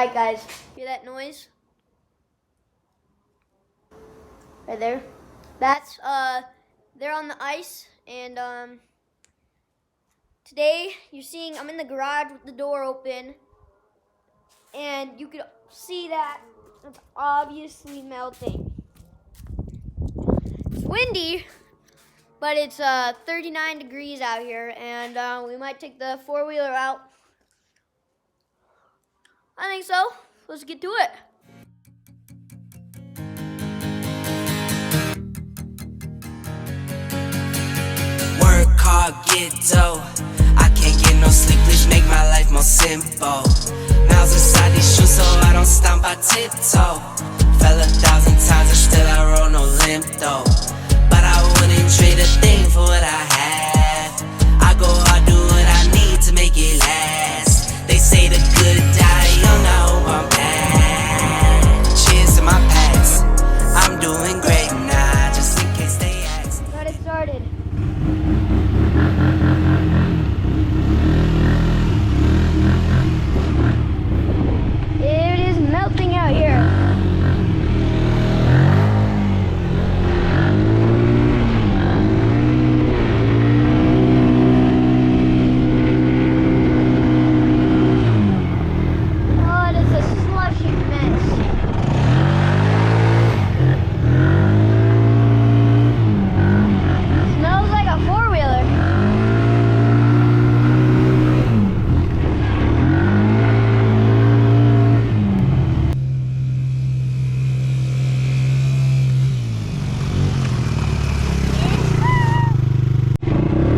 Alright guys, hear that noise? Right there? That's, they're on the ice, and, today, you're seeing, I'm in the garage with the door open, and you can see that it's obviously melting. It's windy, but it's, 39 degrees out here, and, we might take the four-wheeler out. I think so. Let's get to it. Work hard, get dough. I can't get no sleep, please make my life more simple. Miles inside these shoes so I don't stomp, I tiptoe. Fell 1,000 times and still I roll no limp though. But I wouldn't trade a thing for what I have. I go hard, do what I need to make it last. They say the good die young, I hope I'm back. Cheers to my past, I'm doing great now, just in case they ask. Got it started. It is melting out here. Oh, it is a slushy mess. Smells like a four-wheeler.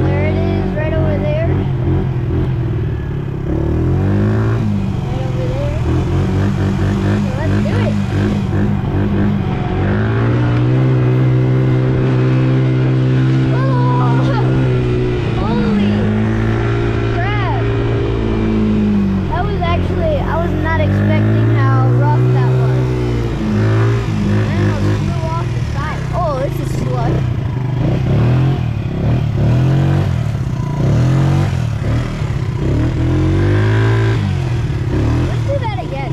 There it is, right over there. Right over there. So let's do it. Holy crap. That was actually, I was not expecting how rough that was. And it flew off the side. Oh, this is slush. Let's do that again.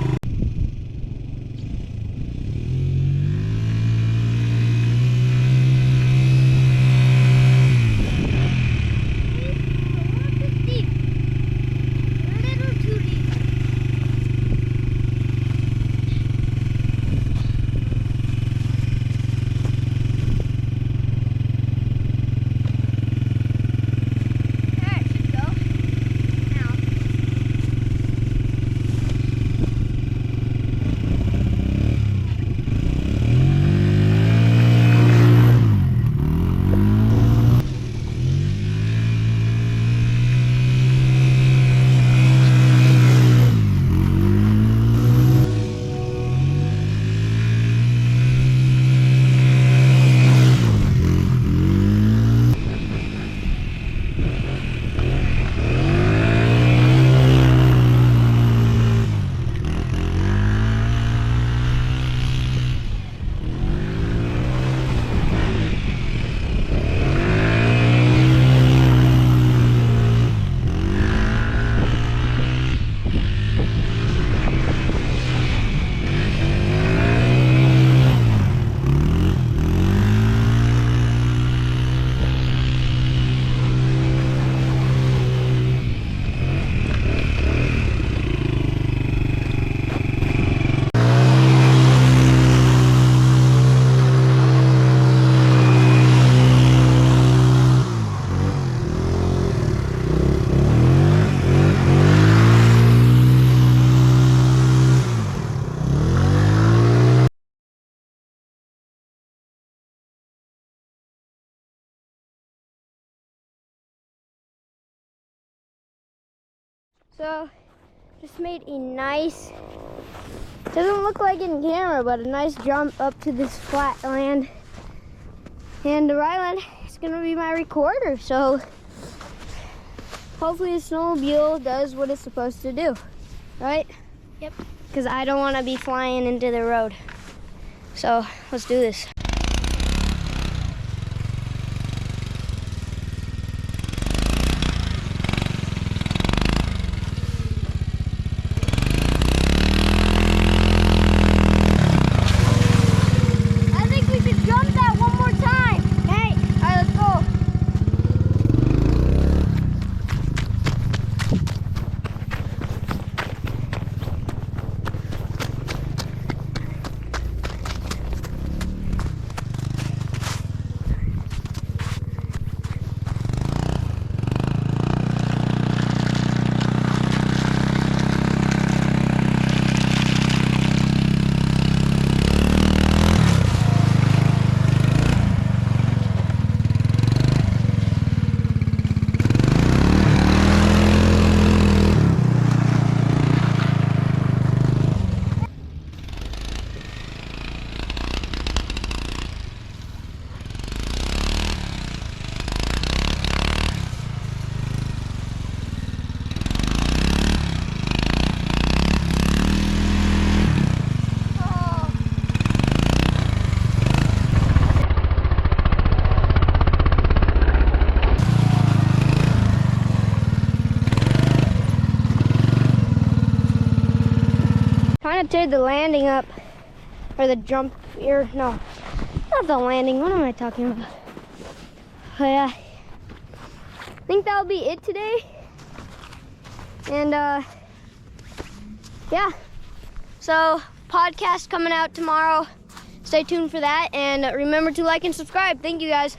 So, just made a nice, doesn't look like in camera, but a nice jump up to this flat land. And Rylan is going to be my recorder, so hopefully the snowmobile does what it's supposed to do, right? Yep. Because I don't want to be flying into the road. So, let's do this. teared the landing up, or the jump here. No, not the landing. What am I talking about? Oh, yeah. I think that'll be it today. And yeah. So podcast coming out tomorrow. Stay tuned for that, and remember to like and subscribe. Thank you guys.